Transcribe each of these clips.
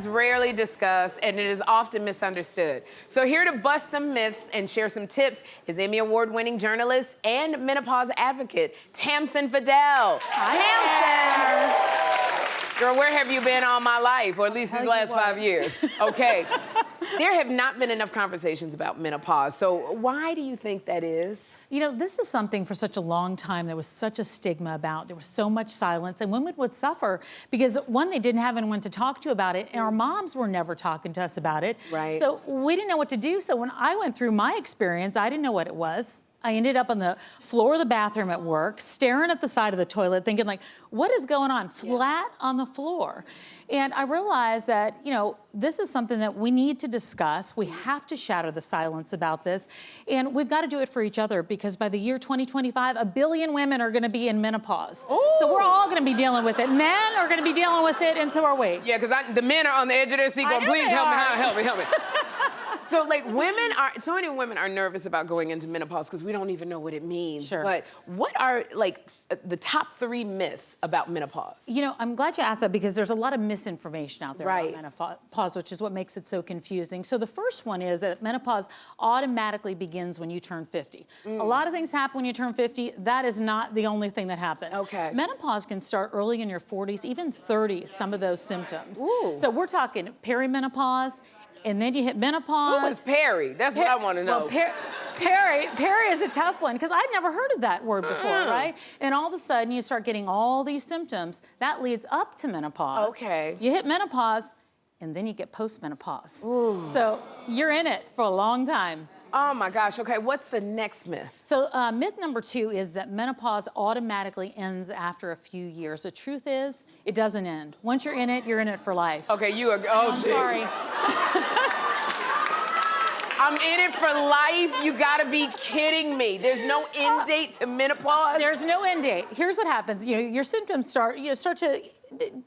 is rarely discussed and it is often misunderstood. So here to bust some myths and share some tips is Emmy Award-winning journalist and menopause advocate, Tamsen Fadal. Hi, Tamsen. Girl, where have you been all my life, or at least these last 5 years? Okay. There have not been enough conversations about menopause. So why do you think that is? You know, this is something for such a long time there was such a stigma about. There was so much silence, and women would suffer because, one, they didn't have anyone to talk to about it, and our moms were never talking to us about it. Right. So we didn't know what to do. So when I went through my experience, I didn't know what it was. I ended up on the floor of the bathroom at work, staring at the side of the toilet, thinking like, what is going on? Flat on the floor. And I realized that, you know, this is something that we need to discuss. We have to shatter the silence about this. And we've got to do it for each other, because by the year 2025, 1 billion women are going to be in menopause. Ooh. So we're all going to be dealing with it. Men are going to be dealing with it, and so are we. Yeah, because the men are on the edge of their seat going, please help me. So, like, so many women are nervous about going into menopause because we don't even know what it means. Sure. But what are, like, the top 3 myths about menopause? You know, I'm glad you asked that, because there's a lot of misinformation out there Right. about menopause, which is what makes it so confusing. So the first one is that menopause automatically begins when you turn 50. A lot of things happen when you turn 50. That is not the only thing that happens. Okay. Menopause can start early in your 40s, even 30s, some of those symptoms. Ooh. So we're talking perimenopause, and then you hit menopause. Who is Perry? That's what I want to know. Well, Perry is a tough one, because I'd never heard of that word before, right? And all of a sudden, you start getting all these symptoms. That leads up to menopause. Okay. You hit menopause, and then you get postmenopause. Ooh. So you're in it for a long time. Oh, my gosh. Okay, what's the next myth? So myth number 2 is that menopause automatically ends after a few years. The truth is, it doesn't end. Once you're in it for life. Okay, you are, oh, I'm shit. sorry. I'm in it for life? You gotta be kidding me. There's no end date to menopause? There's no end date. Here's what happens. You know, your symptoms start to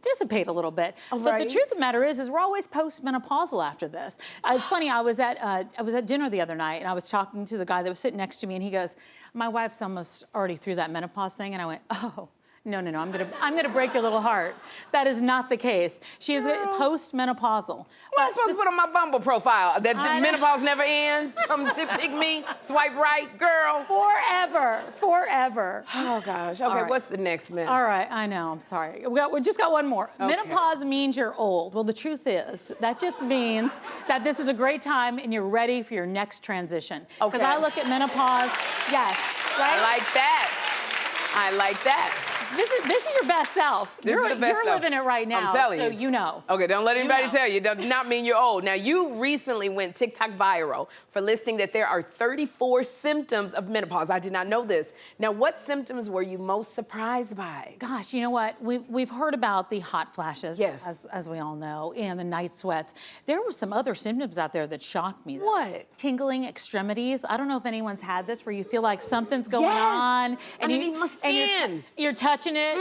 dissipate a little bit. Right. But the truth of the matter is we're always postmenopausal after this. It's funny, I was at dinner the other night, and I was talking to the guy that was sitting next to me, and he goes, my wife's almost already through that menopause thing. And I went, oh. No, I'm gonna break your little heart. That is not the case. She is postmenopausal. What am I supposed to put on my Bumble profile? That the menopause never ends? Come to pick me, swipe right, girl. Forever. Oh, gosh. Okay, right. What's the next myth? All right, I know, I'm sorry. We just got one more. Okay. Menopause means you're old. Well, the truth is, that just means that this is a great time and you're ready for your next transition. Okay. Because I look at menopause, yes, right? I like that. This is your best self. You're living it right now. I'm telling you. So you know. Okay, don't let anybody tell you. It does not mean you're old. Now, you recently went TikTok viral for listing that there are 34 symptoms of menopause. I did not know this. Now, what symptoms were you most surprised by? Gosh, you know what? We've heard about the hot flashes, yes, as we all know, and the night sweats. There were some other symptoms out there that shocked me, though. What? Tingling extremities. I don't know if anyone's had this, where you feel like something's going on, and you're touching it,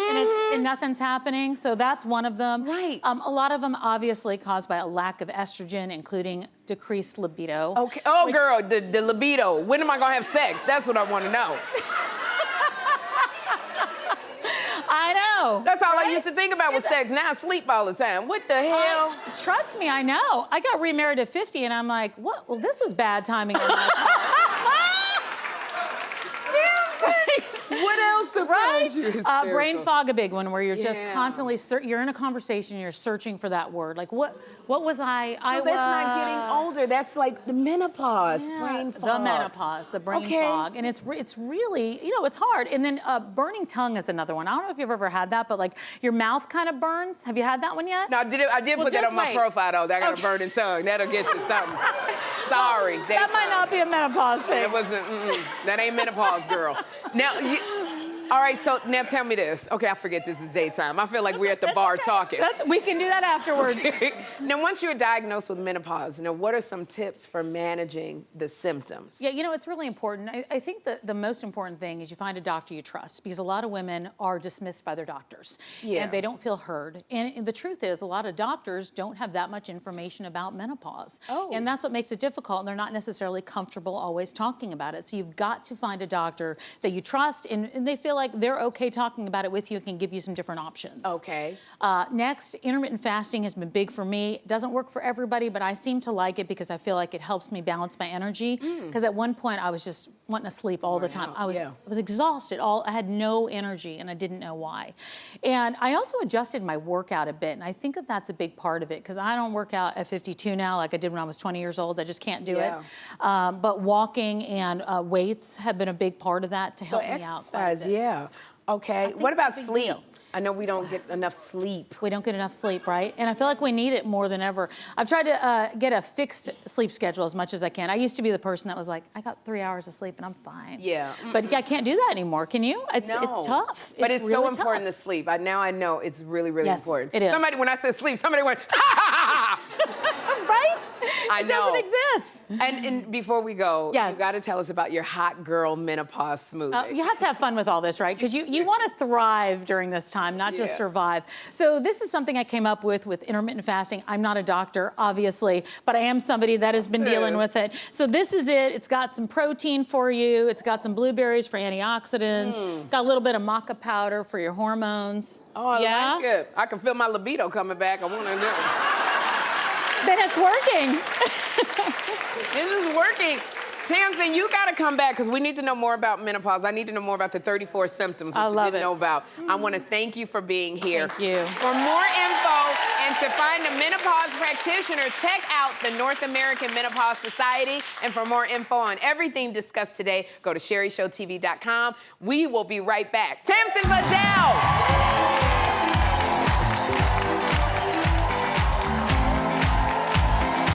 and nothing's happening. So that's one of them. Right. A lot of them obviously caused by a lack of estrogen, including decreased libido. Okay. Oh, girl, the libido. When am I gonna have sex? That's what I want to know. I know. That's all I used to think about was sex. Now I sleep all the time. What the hell? Trust me, I know. I got remarried at 50, and I'm like, what? Well, this was bad timing on my part. What else surprised you? Brain fog, a big one, where you're just constantly, you're in a conversation, you're searching for that word. Like, what was I? So that's not getting older. That's like the menopause, brain fog. The menopause, the brain fog. And it's really, you know, it's hard. And then burning tongue is another one. I don't know if you've ever had that, but like your mouth kind of burns. Have you had that one yet? No, I did put that on my profile, though. I got a burning tongue. That'll get you something. Sorry. Well, that might not be a menopause thing. It wasn't, that ain't menopause, girl. Now, all right, so now tell me this. Okay, I forget this is daytime. I feel like we're at the bar talking. We can do that afterwards. Okay. Now, once you're diagnosed with menopause, what are some tips for managing the symptoms? Yeah, you know, it's really important. I think the most important thing is you find a doctor you trust, because a lot of women are dismissed by their doctors. And they don't feel heard. And the truth is, a lot of doctors don't have that much information about menopause. And that's what makes it difficult. And they're not necessarily comfortable always talking about it. So you've got to find a doctor that you trust, and they feel feel like they're okay talking about it with you and can give you some different options. Okay. Next, intermittent fasting has been big for me. It doesn't work for everybody, but I seem to like it because I feel like it helps me balance my energy. Because at one point I was just wanting to sleep all the time. I was exhausted. I had no energy and I didn't know why. And I also adjusted my workout a bit, and I think that that's a big part of it because I don't work out at 52 now like I did when I was 20 years old. I just can't do it. But walking and weights have been a big part of that to help me out. So exercise, yeah. Okay. What about sleep? Deal. I know we don't get enough sleep. We don't get enough sleep, right? And I feel like we need it more than ever. I've tried to get a fixed sleep schedule as much as I can. I used to be the person that was like, I got 3 hours of sleep and I'm fine. Yeah. But I can't do that anymore. Can you? It's tough. But it's really so important tough. to sleep. Now I know it's really, really important. It is. Somebody, when I said sleep, somebody went, ha ha ha ha. Right? It doesn't exist. And before we go, you got to tell us about your hot girl menopause smoothie. You have to have fun with all this, right? Because you want to thrive during this time, not just survive. So this is something I came up with intermittent fasting. I'm not a doctor, obviously, but I am somebody that has been dealing with it. So this is it. It's got some protein for you. It's got some blueberries for antioxidants. Got a little bit of maca powder for your hormones. Oh, I like it. I can feel my libido coming back. I want to do it. Then it's working. This is working. Tamsen, you got to come back because we need to know more about menopause. I need to know more about the 34 symptoms, which you didn't know about. I want to thank you for being here. Thank you. For more info and to find a menopause practitioner, check out the North American Menopause Society. And for more info on everything discussed today, go to sherryshowtv.com. We will be right back. Tamsen Fadal.